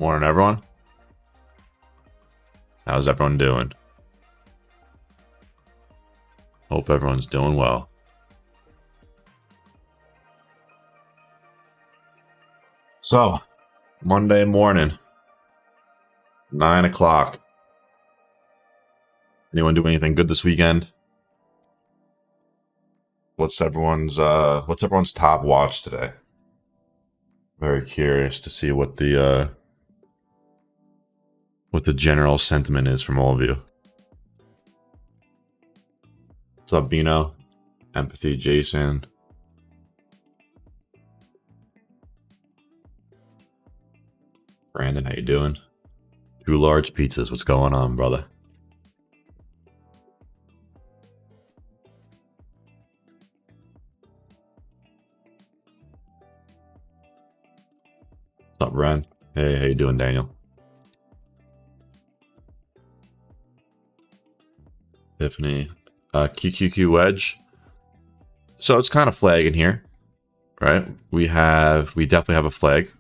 Morning, everyone. How's everyone doing? Hope everyone's doing well. So, Monday morning, 9 o'clock. Anyone do anything good this weekend? What's everyone's top watch today? Very curious to see what the general sentiment is from all of you. What's up, Bino? Empathy, Jason. Brandon, how you doing? 2 large pizzas. What's going on, brother? What's up, Ren? Hey, how you doing, Daniel? Tiffany. QQQ wedge. So it's kind of flagging here, right? We definitely have a flag.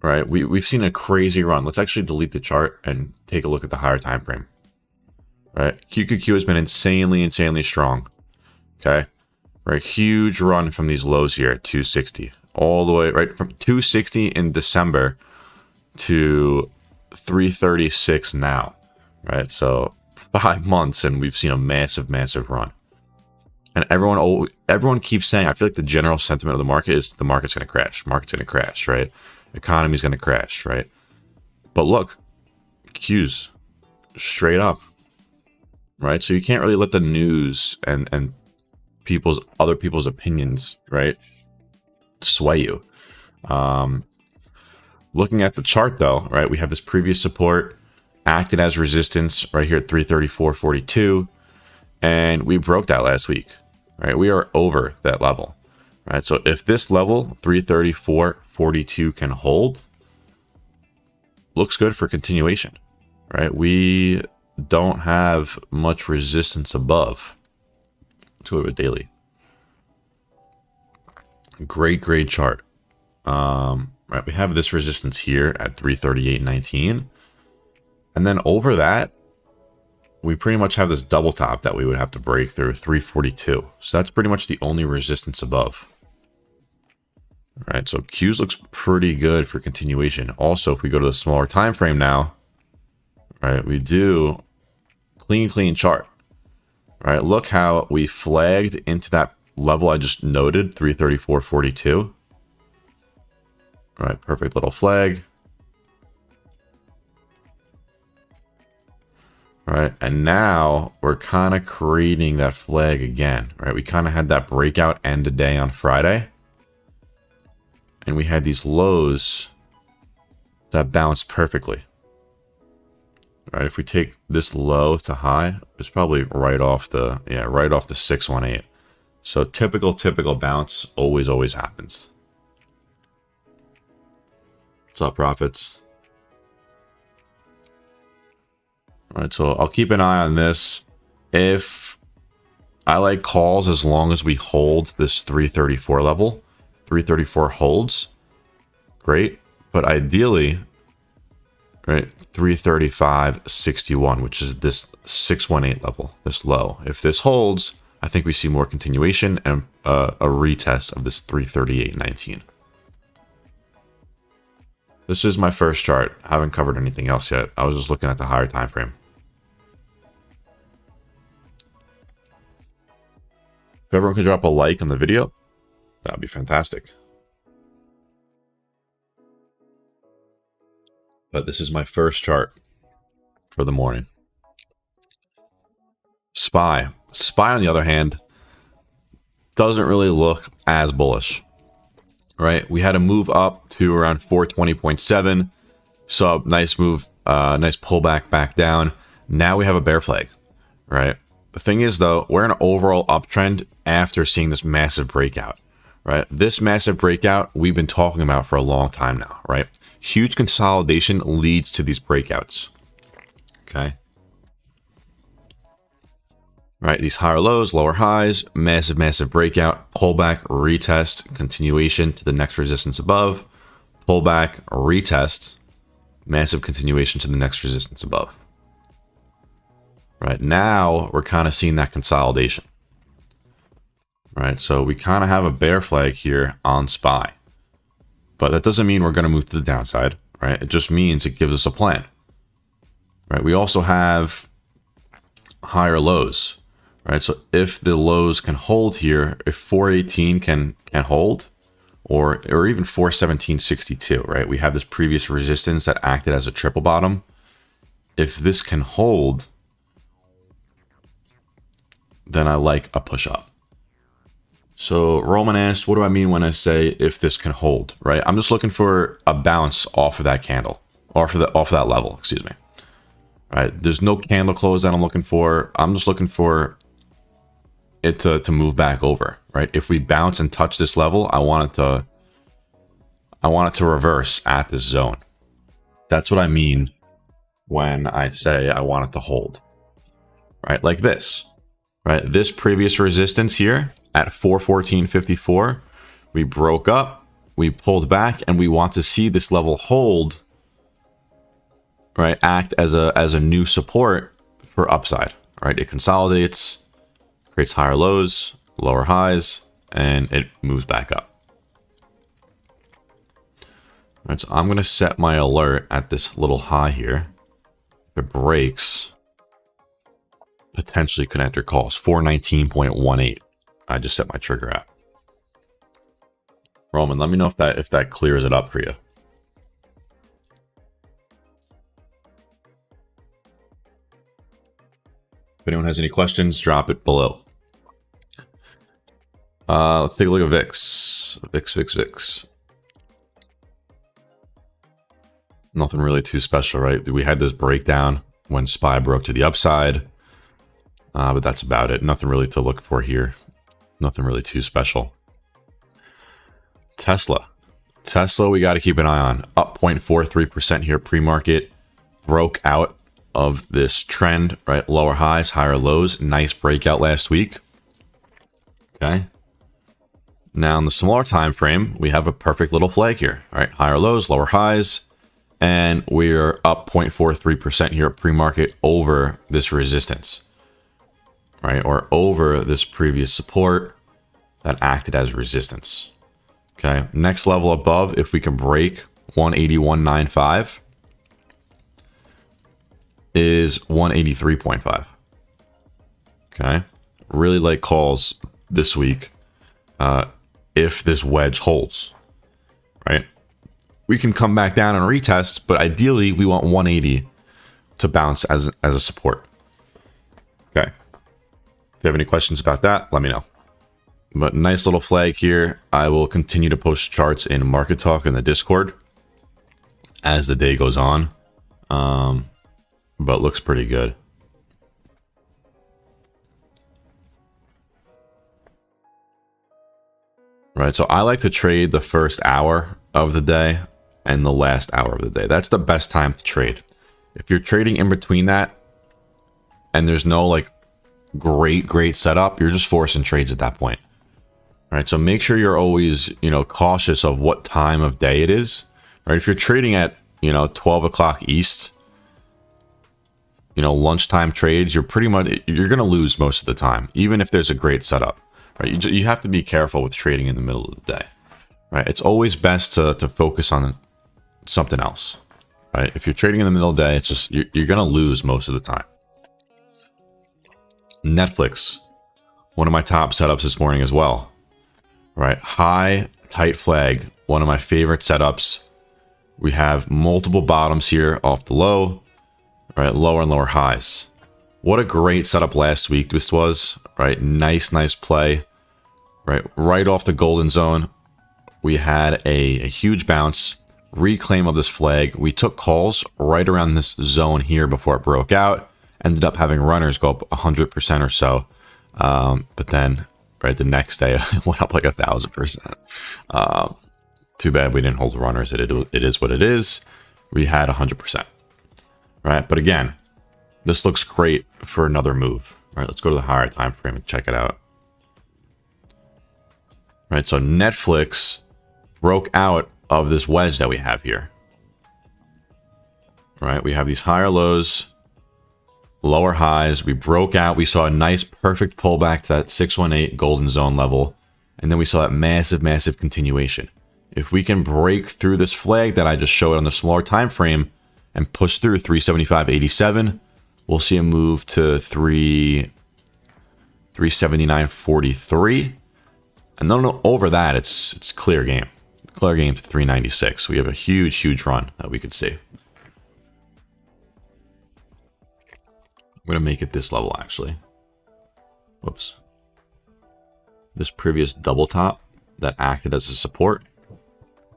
Right, we've seen a crazy run. Let's actually delete the chart and take a look at the higher time frame. Right, QQQ has been insanely strong. Okay, right, huge run from these lows here at 260, all the way right from 260 in December to 336 now. Right, so 5 months and we've seen a massive run. And everyone keeps saying, I feel like the general sentiment of the market is the market's going to crash. Market's going to crash, right? Economy's going to crash, right? But look, Q's straight up, right? So you can't really let the news and other people's opinions, right, sway you. Looking at the chart though, right, we have this previous support acted as resistance right here at 334.42, and we broke that last week, right? We are over that level. Right, so if this level 334.42 can hold, looks good for continuation. Right, we don't have much resistance above. Let's go to a daily. Great chart. Right, we have this resistance here at 338.19, and then over that, we pretty much have this double top that we would have to break through 342. So that's pretty much the only resistance above. All right, so Q's looks pretty good for continuation. Also, if we go to the smaller time frame now, right, we do clean chart. All right, look how we flagged into that level I just noted, 334.42. All right, perfect little flag. All right, and now we're kind of creating that flag again. Right, we kind of had that breakout end of day on Friday. And we had these lows that bounced perfectly. Right, if we take this low to high, it's probably right off the 618. So typical bounce always happens. What's up, profits? All right, so I'll keep an eye on this. If I like calls as long as we hold this 334 level. 334 holds, great, but ideally, right, 335.61, which is this 618 level, this low. If this holds, I think we see more continuation and a retest of this 338.19. This is my first chart. I haven't covered anything else yet. I was just looking at the higher time frame. If everyone could drop a like on the video, that would be fantastic. But this is my first chart for the morning. SPY, on the other hand, doesn't really look as bullish. Right? We had a move up to around 420.7. So nice move, nice pullback back down. Now we have a bear flag. Right? The thing is, though, we're in an overall uptrend after seeing this massive breakout. Right, this massive breakout we've been talking about for a long time now, right? Huge consolidation leads to these breakouts. Okay. Right, these higher lows, lower highs, massive breakout, pullback, retest, continuation to the next resistance above, pullback, retest, massive continuation to the next resistance above. Right now, we're kind of seeing that consolidation. Right, so we kind of have a bear flag here on SPY. But that doesn't mean we're going to move to the downside, right? It just means it gives us a plan. Right, we also have higher lows. Right, so if the lows can hold here, if 418 can hold, or even 417.62, right? We have this previous resistance that acted as a triple bottom. If this can hold, then I like a push up. So Roman asked, what do I mean when I say if this can hold, right? I'm just looking for a bounce off of that candle, off of that level, excuse me. Right, there's no candle close that I'm looking for. I'm just looking for it to move back over, right? If we bounce and touch this level, I want it to reverse at this zone. That's what I mean when I say I want it to hold, right? Like this, right? This previous resistance here at 414.54, we broke up, we pulled back, and we want to see this level hold, right? Act as a new support for upside, right? It consolidates, creates higher lows, lower highs, and it moves back up. All right, so I'm going to set my alert at this little high here. If it breaks, potentially could enter calls. 419.18. I just set my trigger at. Roman, let me know if that clears it up for you. If anyone has any questions, drop it below. Let's take a look at VIX. VIX. Nothing really too special, right? We had this breakdown when SPY broke to the upside, but that's about it. Nothing really to look for here. Nothing really too special. Tesla, we got to keep an eye on. Up 0.43% here pre-market. Broke out of this trend, right? Lower highs, higher lows. Nice breakout last week. Okay. Now in the smaller time frame, we have a perfect little flag here. All right, higher lows, lower highs, and we're up 0.43% here pre-market over this resistance, right? Or over this previous support that acted as resistance. Okay, next level above, if we can break 181.95, is 183.5. Okay, really like calls this week. If this wedge holds, right? We can come back down and retest, but ideally we want 180 to bounce as a support. Okay. If you have any questions about that, let me know. But nice little flag here. I will continue to post charts in Market Talk in the Discord as the day goes on. But looks pretty good. Right, so I like to trade the first hour of the day and the last hour of the day. That's the best time to trade. If you're trading in between that and there's no like great setup, you're just forcing trades at that point. All right, so make sure you're always, cautious of what time of day it is. Right, if you're trading at, 12 o'clock East, lunchtime trades, you're going to lose most of the time, even if there's a great setup. Right, you have to be careful with trading in the middle of the day. Right, it's always best to focus on something else. Right, if you're trading in the middle of the day, it's just you're going to lose most of the time. Netflix, one of my top setups this morning as well. Right, high tight flag, one of my favorite setups. We have multiple bottoms here off the low, right, lower and lower highs. What a great setup last week this was, right? Nice play, right off the golden zone. We had a huge bounce, reclaim of this flag. We took calls right around this zone here before it broke out. Ended up having runners go up 100% or so. But then, right, the next day it went up like 1,000%. Too bad we didn't hold the runners. It is what it is. We had 100%. Right, but again, this looks great for another move. All right, let's go to the higher time frame and check it out. All right, so Netflix broke out of this wedge that we have here. Right? We have these higher lows, lower highs. We broke out. We saw a nice, perfect pullback to that 618 golden zone level. And then we saw that massive, massive continuation. If we can break through this flag that I just showed on the smaller time frame and push through 375.87, we'll see a move to 379.43. And then over that, it's clear game. Clear game to 396. We have a huge, huge run that we could see. I'm going to make it this level, actually. Whoops. This previous double top that acted as a support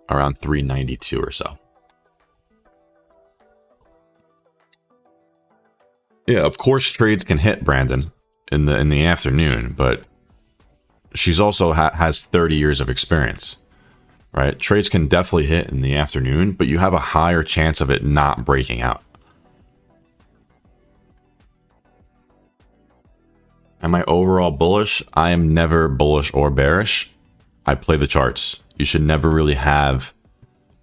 around 392 or so. Yeah, of course trades can hit Brandon in the afternoon, but she's also has 30 years of experience, right? Trades can definitely hit in the afternoon, but you have a higher chance of it not breaking out. Am I overall bullish? I am never bullish or bearish. I play the charts. You should never really have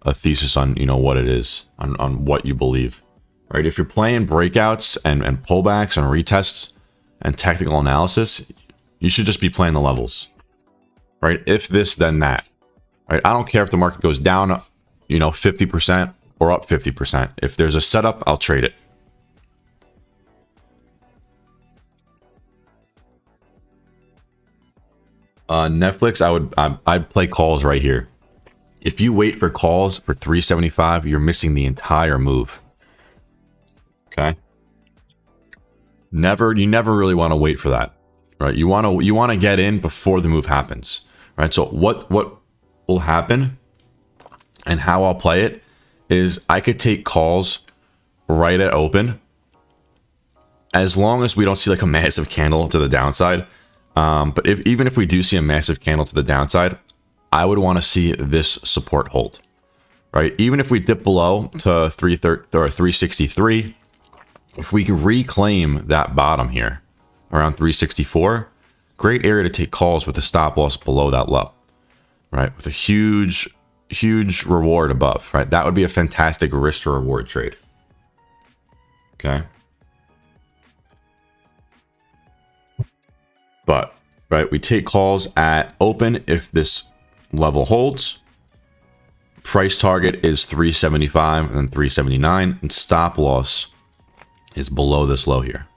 a thesis on, what it is, on what you believe, right? If you're playing breakouts and pullbacks and retests and technical analysis, you should just be playing the levels, right? If this, then that, right? I don't care if the market goes down, 50% or up 50%. If there's a setup, I'll trade it. Netflix, I'd play calls right here. If you wait for calls for 375, you're missing the entire move. Okay. You never really want to wait for that, right? You want to get in before the move happens, right? So what will happen and how I'll play it is I could take calls right at open as long as we don't see like a massive candle to the downside. But even if we do see a massive candle to the downside, I would want to see this support hold, right? Even if we dip below to 363, if we can reclaim that bottom here around 364, great area to take calls with a stop loss below that low, right? With a huge, huge reward above, right? That would be a fantastic risk to reward trade. Okay. But, right, we take calls at open if this level holds. Price target is 375 and then 379, and stop loss is below this low here.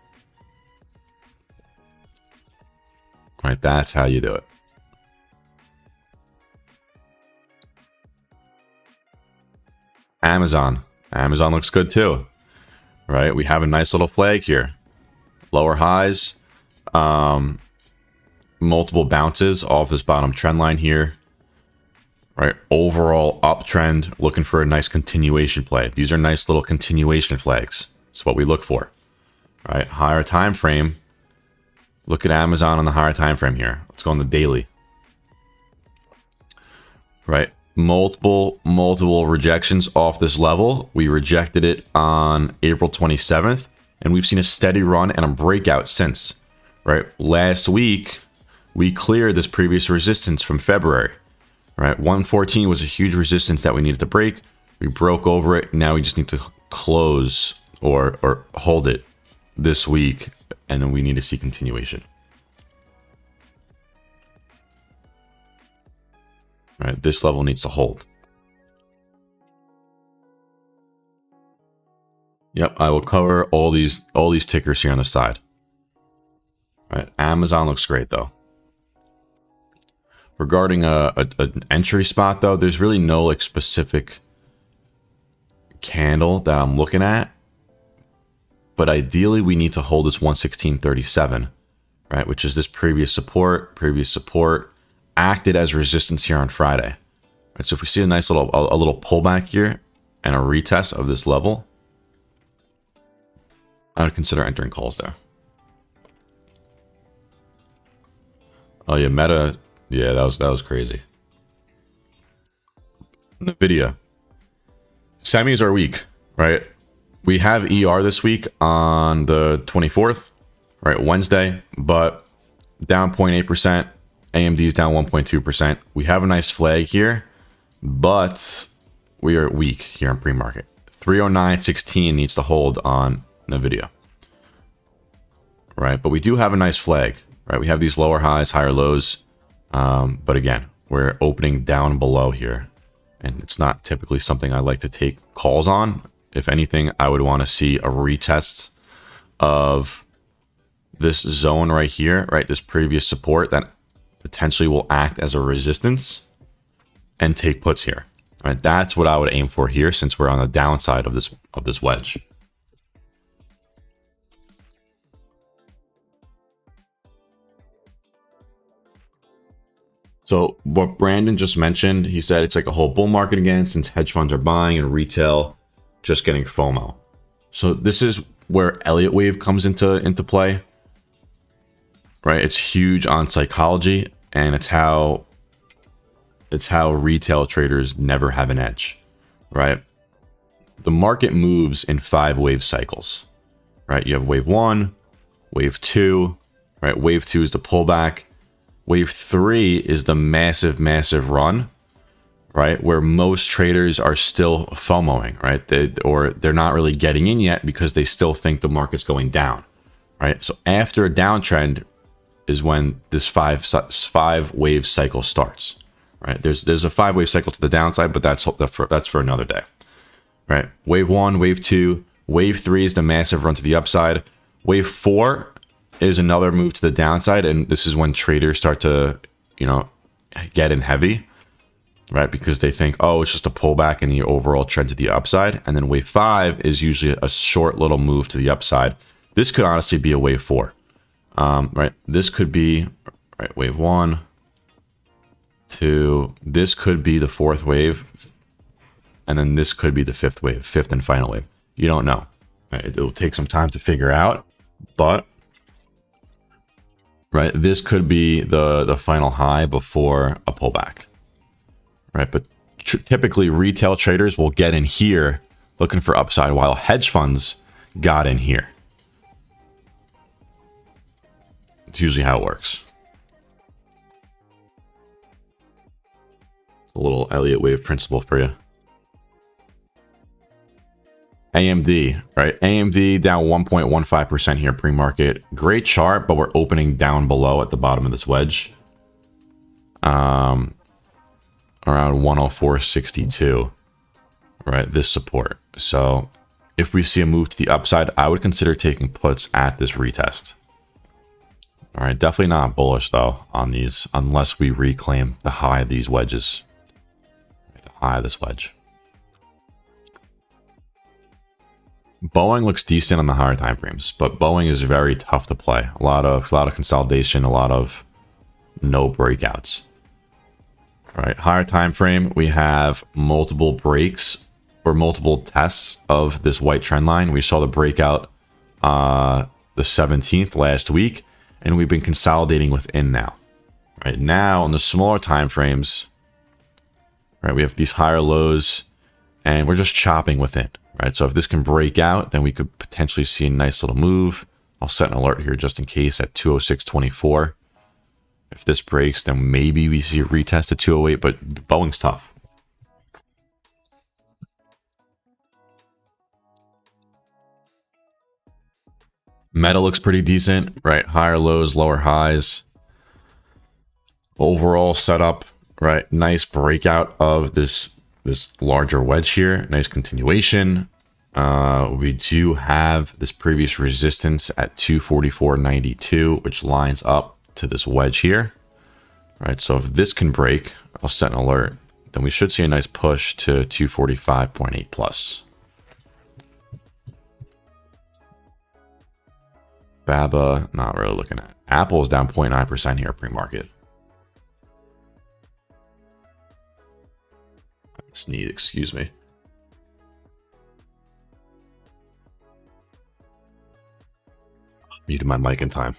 Right, that's how you do it. Amazon looks good too. Right, we have a nice little flag here. Lower highs. Multiple bounces off this bottom trend line here, right? Overall uptrend, looking for a nice continuation play. These are nice little continuation flags. It's what we look for, right? Higher time frame. Look at Amazon on the higher time frame here. Let's go on the daily, right? Multiple rejections off this level. We rejected it on April 27th, and we've seen a steady run and a breakout since, right? Last week, we cleared this previous resistance from February, right? 114 was a huge resistance that we needed to break. We broke over it. Now we just need to close or hold it this week, and then we need to see continuation. All right, this level needs to hold. Yep, I will cover all these tickers here on the side. All right, Amazon looks great though. Regarding an entry spot though, there's really no like specific candle that I'm looking at. But ideally we need to hold this 116.37, right? Which is this previous support, acted as resistance here on Friday. Right, so if we see a nice little pullback here and a retest of this level, I would consider entering calls there. Oh yeah, Meta. Yeah, that was crazy. NVIDIA. Semis are weak, right? We have ER this week on the 24th, right? Wednesday, but down 0.8%. AMD is down 1.2%. We have a nice flag here, but we are weak here in pre-market. 309.16 needs to hold on NVIDIA, right? But we do have a nice flag, right? We have these lower highs, higher lows, but again, we're opening down below here, and it's not typically something I like to take calls on. If anything, I would want to see a retest of this zone right here, right? This previous support that potentially will act as a resistance and take puts here. Right, that's what I would aim for here, since we're on the downside of this wedge. So what Brandon just mentioned, he said it's like a whole bull market again, since hedge funds are buying and retail just getting FOMO. So this is where Elliott wave comes into play, right? It's huge on psychology, and it's how retail traders never have an edge, right? The market moves in 5 wave cycles, right? You have wave 1, wave 2, right? Wave 2 is the pullback. Wave 3 is the massive run, right? Where most traders are still FOMOing, right? They're not really getting in yet because they still think the market's going down, right? So after a downtrend is when this five wave cycle starts. Right, there's a 5-wave cycle to the downside, but that's for another day. Right, wave 1, wave 2, wave 3 is the massive run to the upside. Wave 4 is another move to the downside, and this is when traders start to, get in heavy, right? Because they think, oh, it's just a pullback in the overall trend to the upside. And then wave 5 is usually a short little move to the upside. This could honestly be a wave 4, right? This could be wave 1. 2, this could be the 4th wave, and then this could be the 5th wave, 5th and final wave. You don't know, right? It'll take some time to figure out, but right, this could be the final high before a pullback, right? But typically retail traders will get in here looking for upside, while hedge funds got in here. It's usually how it works. A little Elliott wave principle for you. AMD, right? AMD down 1.15% here pre-market. Great chart, but we're opening down below at the bottom of this wedge. Around 104.62, right? This support. So if we see a move to the upside, I would consider taking puts at this retest. All right, definitely not bullish though on these, unless we reclaim the high of these wedges. High of this wedge. Boeing looks decent on the higher time frames, but Boeing is very tough to play. A lot of consolidation, a lot of no breakouts. All right, higher time frame, we have multiple breaks or multiple tests of this white trend line. We saw the breakout the 17th last week, and we've been consolidating within now. Right now, on the smaller time frames, right, we have these higher lows, and we're just chopping within, right? So if this can break out, then we could potentially see a nice little move. I'll set an alert here just in case at 206.24. If this breaks, then maybe we see a retest at 208, but Boeing's tough. Meta looks pretty decent, right? Higher lows, lower highs. Overall setup, right? Nice breakout of this larger wedge here. Nice continuation. We do have this previous resistance at 244.92, which lines up to this wedge here. Right, so if this can break, I'll set an alert, then we should see a nice push to 245.8 plus. BABA, not really looking at. Apple is down 0.9% here pre-market. Sneeze, excuse me. Muted my mic in time.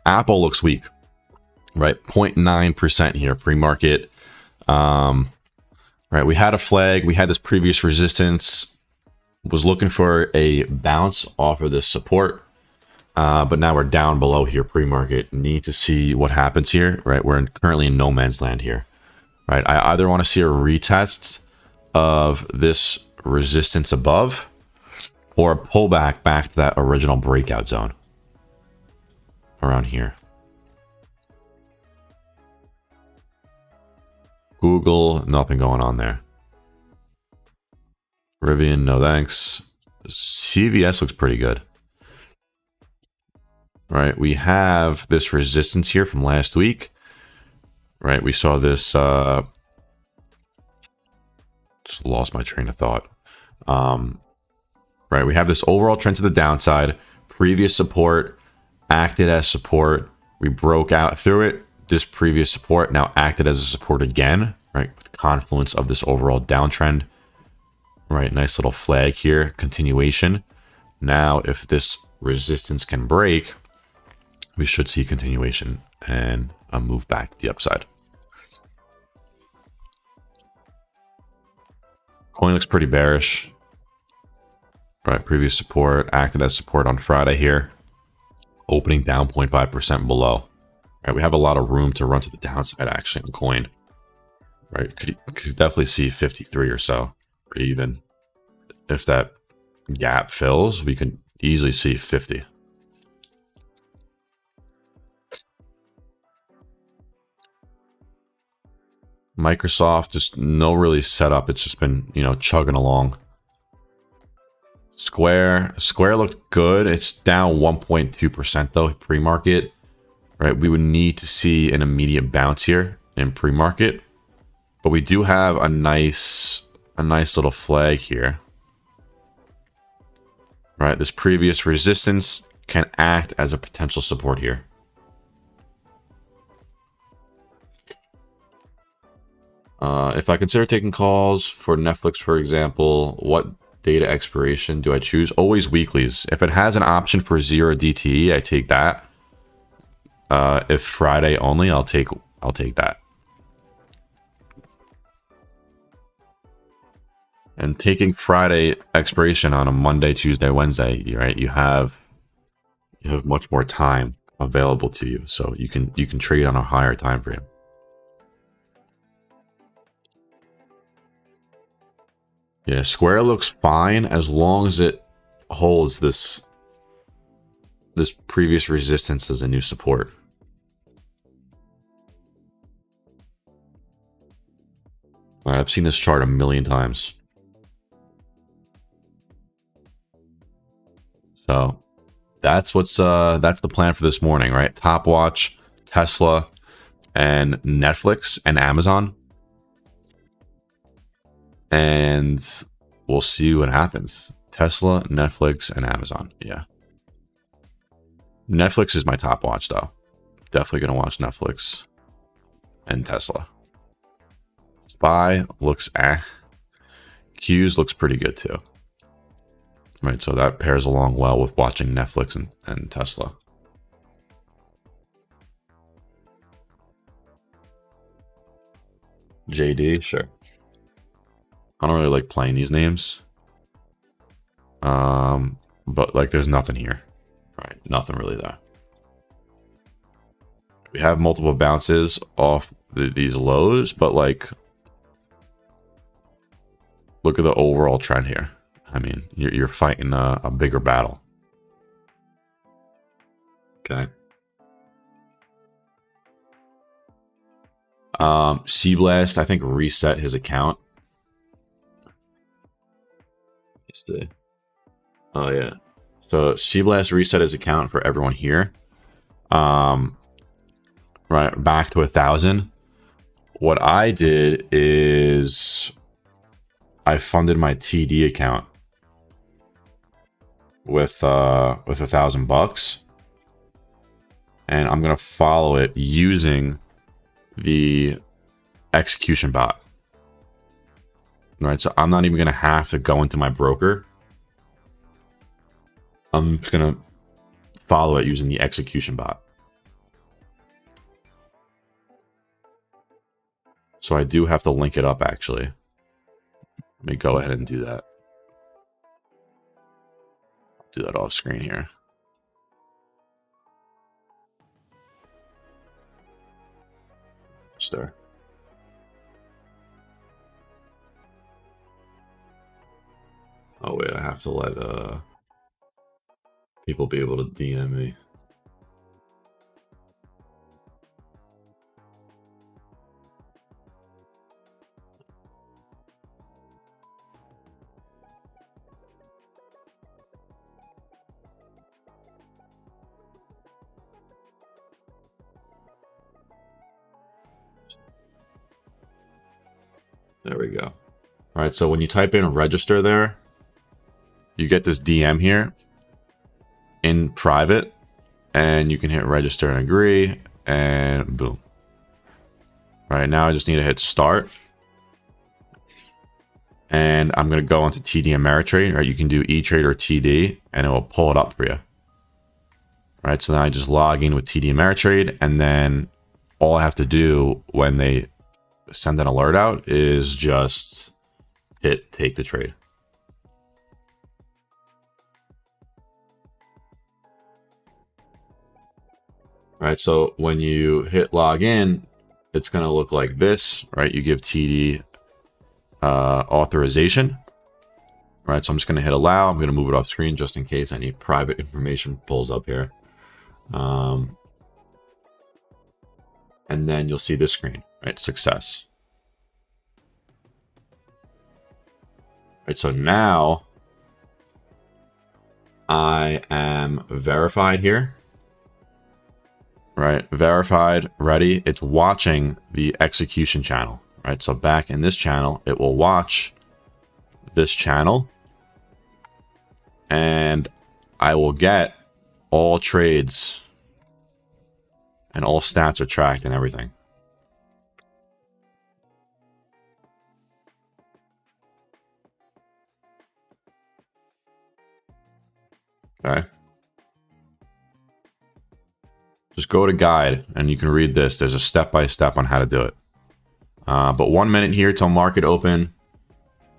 Apple looks weak, right? 0.9% here pre-market. Right, we had a flag. We had this previous resistance. Was looking for a bounce off of this support. But now we're down below here pre-market. Need to see what happens here, right? We're currently in no man's land here. right? I either want to see a retest of this resistance above or a pullback back to that original breakout zone around here. Google, nothing going on there. Rivian, no thanks. CVS looks pretty good. Right, we have this resistance here from last week. Right, we saw this, just lost my train of thought. Right, we have this overall trend to the downside. Previous support acted as support. We broke out through it. This previous support now acted as a support again, right? With the confluence of this overall downtrend. Right, nice little flag here, continuation. Now, if this resistance can break, we should see continuation and a move back to the upside. Coin looks pretty bearish. Right, previous support acted as support on Friday here. Opening down 0.5% below. Right, we have a lot of room to run to the downside actually on coin. Right, could definitely see 53 or so. Or even if that gap fills, we could easily see 50. Microsoft, just no really setup. It's just been, you know, chugging along. Square looked good. It's down 1.2% though, pre-market. Right, we would need to see an immediate bounce here in pre-market, but we do have a nice little flag here. Right, this previous resistance can act as a potential support here. If I consider taking calls for Netflix, for example, what data expiration do I choose? Always weeklies. If it has an option for 0 DTE, I take that. If Friday only, I'll take that. And taking Friday expiration on a Monday, Tuesday, Wednesday, right? You have much more time available to you, so you can trade on a higher time frame. Yeah, Square looks fine as long as it holds this previous resistance as a new support. All right, I've seen this chart a million times. So that's the plan for this morning, right? Top watch, Tesla, and Netflix and Amazon. And we'll see what happens. Tesla, Netflix, and Amazon. Yeah. Netflix is my top watch, though. Definitely going to watch Netflix and Tesla. SPY looks Q's looks pretty good, too. Right, so that pairs along well with watching Netflix and Tesla. JD, sure. I don't really like playing these names. But like there's nothing here. Right, nothing really there. We have multiple bounces off these lows, but like look at the overall trend here. I mean, you're fighting a bigger battle. Okay. Blast, I think, reset his account. Let's see. Oh yeah. So Blast reset his account for everyone here. Right, back to 1,000. What I did is I funded my TD account with $1,000, and I'm gonna follow it using the execution bot. Right, so I'm not even gonna have to go into my broker. I'm just gonna follow it using the execution bot. So I do have to link it up actually. Let me go ahead and do that. Do that off screen here. Stir. have to let people be able to DM me. There we go. All right, so when you type in register there, you get this DM here in private, and you can hit register and agree, and boom. All right, now I just need to hit start. And I'm going to go into TD Ameritrade, right? You can do E-Trade or TD, and it will pull it up for you. All right, so then I just log in with TD Ameritrade, and then all I have to do when they send an alert out is just hit take the trade. All right, so when you hit log in, it's going to look like this, right? You give TD authorization. All right, so I'm just going to hit allow. I'm going to move it off screen just in case any private information pulls up here. And then you'll see this screen, right? Success. Right, so now I am verified here. Right, verified, ready. It's watching the execution channel. Right, so back in this channel, it will watch this channel, and I will get all trades, and all stats are tracked and everything. Okay. Just go to guide, and you can read this. There's a step-by-step on how to do it. But 1 minute here till market open.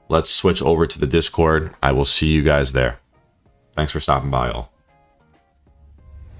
Let's switch over to the Discord. I will see you guys there. Thanks for stopping by, all.